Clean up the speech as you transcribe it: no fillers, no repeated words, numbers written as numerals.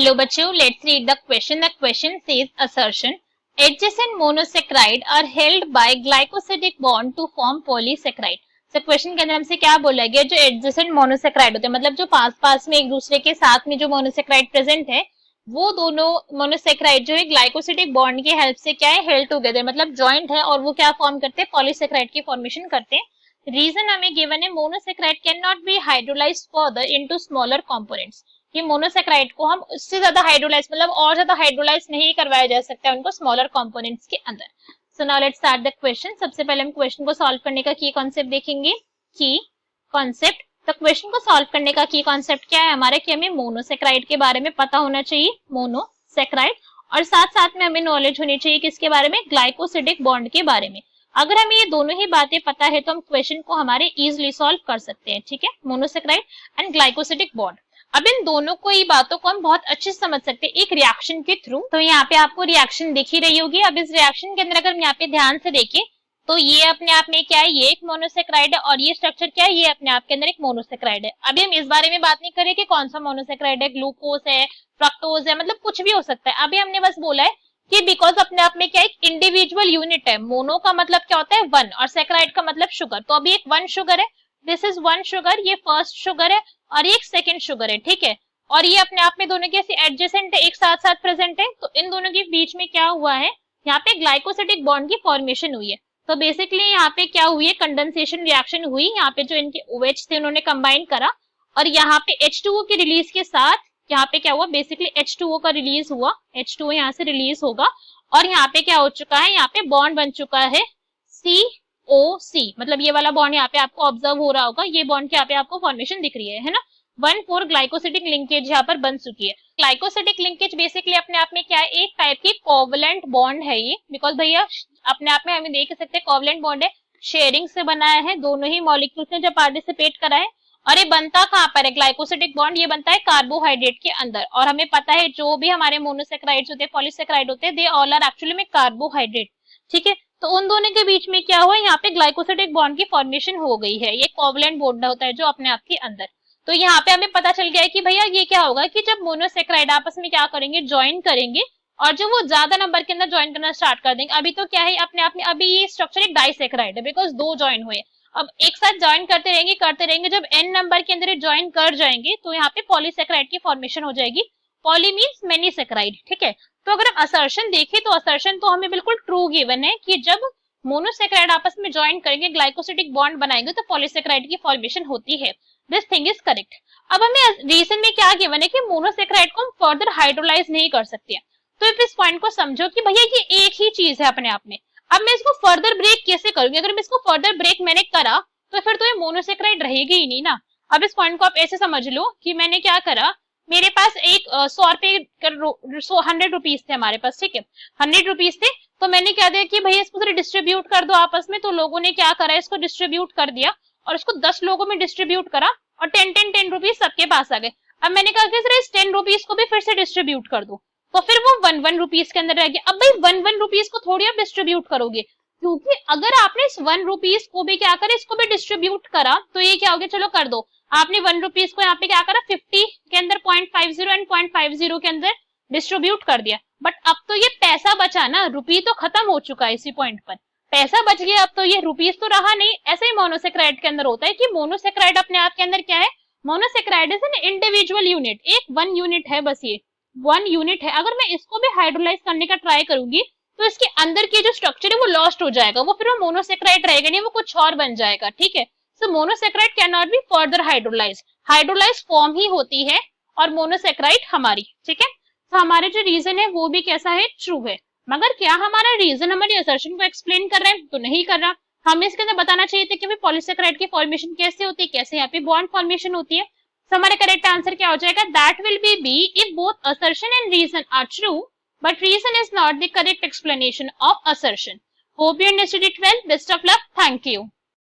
Hello बच्चों, let's read the question. The question says assertion adjacent monosaccharide are held by glycosidic bond to form polysaccharide. So question के अंदर हमसे क्या बोला गया, जो adjacent monosaccharide होते हैं, मतलब जो पास पास में एक दूसरे के साथ में जो monosaccharide प्रेजेंट है, वो दोनों मोनोसेक्राइड जो है ग्लाइकोसिडिक बॉन्ड की हेल्प से क्या है, हेल्ड टुगेदर, मतलब जॉइंट है और वो क्या फॉर्म करते हैं, पॉलीसेक्राइड की फॉर्मेशन करते हैं। रीजन हमें गिवन है, monosaccharide can not B hydrolysed further into smaller components. ये मोनोसेक्राइड को हम उससे ज्यादा हाइड्रोलाइज, मतलब और ज्यादा हाइड्रोलाइज नहीं करवाया जा सकता है उनको स्मॉलर कंपोनेंट्स के अंदर। So now let's start the question. सबसे पहले हम क्वेश्चन को सॉल्व करने का की कॉन्सेप्ट देखेंगे। की कॉन्सेप्ट, तो क्वेश्चन को सॉल्व करने का की कॉन्सेप्ट क्या है हमारा, कि हमें मोनोसेक्राइड के बारे में पता होना चाहिए, मोनोसेक्राइड, और साथ साथ में हमें नॉलेज होनी चाहिए किसके बारे में, ग्लाइकोसिडिक बॉन्ड के बारे में। अगर हमें ये दोनों ही बातें पता है तो हम क्वेश्चन को हमारे इजीली सॉल्व कर सकते हैं। ठीक है, मोनोसेक्राइड एंड ग्लाइकोसिडिक बॉन्ड। अब इन दोनों को, ये बातों को हम बहुत अच्छे से समझ सकते हैं एक रिएक्शन के थ्रू। तो यहाँ पे आपको रिएक्शन दिख ही रही होगी। अब इस रिएक्शन के अंदर अगर हम यहाँ पे ध्यान से देखें तो ये अपने आप में क्या है, ये एक मोनोसेक्राइड है, और ये स्ट्रक्चर क्या है, ये अपने आप के अंदर एक मोनोसेक्राइड है। अभी हम इस बारे में बात नहीं करें कि कौन सा मोनोसेक्राइड है, ग्लूकोज है, फ्रक्टोज है, मतलब कुछ भी हो सकता है। अभी हमने बस बोला है कि बिकॉज अपने आप में क्या एक इंडिविजुअल यूनिट है। मोनो का मतलब क्या होता है, वन, और सेक्राइड का मतलब शुगर। तो अभी एक वन शुगर है, दिस इज वन शुगर, ये फर्स्ट शुगर है, और ये एक सेकेंड शुगर है। ठीक है, और ये अपने आप में दोनों के एडजेसेंट है, एक साथ साथ प्रेजेंट है। तो इन दोनों के बीच में क्या हुआ है, यहाँ पे ग्लाइकोसिडिक बॉन्ड की फॉर्मेशन हुई है। तो बेसिकली यहाँ पे क्या हुई है, कंडेंसेशन रिएक्शन हुई। यहाँ पे जो इनके OH थे उन्होंने कंबाइन करा, और यहाँ पे H2O की रिलीज के साथ यहाँ पे क्या हुआ, बेसिकली H2O का रिलीज हुआ, H2O यहाँ से रिलीज होगा, और यहाँ पे क्या हो चुका है, यहाँ पे बॉन्ड बन चुका है COC, मतलब ये वाला बॉन्ड यहाँ पे आपको ऑब्जर्व हो रहा होगा, ये बॉन्ड के यहाँ पे आपको फॉर्मेशन दिख रही है ना, 1,4 ग्लाइकोसिडिक लिंकेज यहाँ पर बन चुकी है। ग्लाइकोसिडिक लिंकेज बेसिकली अपने आप में क्या है, एक टाइप की कोवलेंट बॉन्ड है ये, बिकॉज भैया अपने आप में हमें देख सकते हैं कोवलेंट बॉन्ड है, शेयरिंग से बनाया है, दोनों ही मॉलिक्यूल्स ने जब पार्टिसिपेट करा है। और ये बनता कहाँ पर है, ग्लाइकोसिडिक बॉन्ड ये बनता है कार्बोहाइड्रेट के अंदर। और हमें पता है जो भी हमारे मोनोसेक्राइड्स होते हैं, पॉलीसेक्राइड होते हैं, दे ऑल आर एक्चुअली में कार्बोहाइड्रेट। ठीक है, तो उन दोनों के बीच में क्या हुआ, यहाँ पे ग्लाइकोसिडिक बॉन्ड की फॉर्मेशन हो गई है। ये कोवलेंट बॉन्ड होता है जो अपने आप के अंदर। तो यहाँ पे हमें पता चल गया है कि भैया ये क्या होगा, कि जब मोनोसेक्राइड आपस में क्या करेंगे, ज्वाइन करेंगे, और जब वो ज्यादा नंबर के अंदर ज्वाइन करना स्टार्ट कर देंगे। अभी तो क्या है अपने आप में, अभी ये स्ट्रक्चर एक डाइसेक्राइड है, बिकॉज दो ज्वाइन हुए। अब एक साथ ज्वाइन करते रहेंगे, जब n नंबर के अंदर ज्वाइन कर जाएंगे तो यहाँ पे पॉलीसेक्राइड की फॉर्मेशन हो जाएगी। Poly means many saccharide. ठीक है, तो अगर हम असर्शन देखें तो असर्शन तो हमें बिल्कुल ट्रू गिवन है कि जब मोनोसेक्राइड आपस में ज्वाइन करेंगे, ग्लाइकोसिडिक बॉन्ड बनाएंगे, तो पॉलीसेक्राइड की फॉर्मेशन होती है। This thing is correct. अब हमें रीजन में क्या गिवन है कि मोनोसेक्राइड को हम फर्दर हाइड्रोलाइज नहीं कर सकते हैं। तो इस पॉइंट को समझो कि भैया ये एक ही चीज है अपने आप में। अब मैं इसको फर्दर ब्रेक कैसे करूंगी, अगर मैं इसको फर्दर ब्रेक मैंने करा तो फिर तो ये मोनोसेक्राइड रहेगी ही नहीं ना। अब इस पॉइंट को आप ऐसे समझ लो कि मैंने क्या करा, मेरे पास एक 100 रुपए 100 रुपीज थे हमारे पास। ठीक है, 100 रुपीज थे, तो मैंने क्या दिया कि भैया इसको जरा डिस्ट्रीब्यूट कर दो आपस में। तो लोगों ने क्या करा, इसको डिस्ट्रीब्यूट कर दिया, और इसको 10 लोगों में डिस्ट्रीब्यूट करा, और 10 रुपीज सबके पास आ गए। अब मैंने कहा कि सर इस 10 रुपीज को भी फिर से डिस्ट्रीब्यूट कर दो, तो फिर वो 1 रुपीज के अंदर रह गया। अब भाई 1 रुपीज को थोड़ी आप डिस्ट्रीब्यूट करोगे, क्योंकि अगर आपने इस 1 रुपीज को भी क्या करा, इसको भी डिस्ट्रीब्यूट करा, तो ये क्या हो गया, चलो कर दो। आपने 1 रुपीज को यहाँ पे क्या करा, 50 के अंदर 0.50 एंड 0.50 के अंदर डिस्ट्रीब्यूट कर दिया। बट अब तो ये पैसा बचा ना, रुपी तो खत्म हो चुका है इसी पॉइंट पर, पैसा बच गया, अब तो ये रुपीज तो रहा नहीं। ऐसे ही मोनोसेक्राइड के अंदर होता है कि मोनोसेक्राइड अपने आप के अंदर क्या है, monosaccharide is an individual unit, एक वन यूनिट है, बस ये वन यूनिट है। अगर मैं इसको भी हाइड्रोलाइज करने का ट्राई करूंगी तो इसके अंदर की जो स्ट्रक्चर है वो लॉस्ट हो जाएगा, वो फिर वो मोनोसेक्राइड रहेगा नहीं, वो कुछ और बन जाएगा। ठीक है, so monosaccharide can not be further hydrolyse form ही होती है, और मोनोसेक्राइड हमारी। ठीक है, तो हमारे जो रीजन है वो भी कैसा है, ट्रू है। मगर क्या हमारा रीजन हमारी असर्शन को एक्सप्लेन कर रहा है, तो नहीं कर रहा। हमें इसके अंदर बताना चाहिए था कि पॉलीसेक्राइड की फॉर्मेशन कैसे होती है, कैसे यहाँ पे बॉन्ड फॉर्मेशन होती है। तो हमारा करेक्ट आंसर क्या हो जाएगा, that will be B if both assertion and reason are true, but reason is not the correct explanation of assertion. Hope you understood it well. Best of luck. Thank you.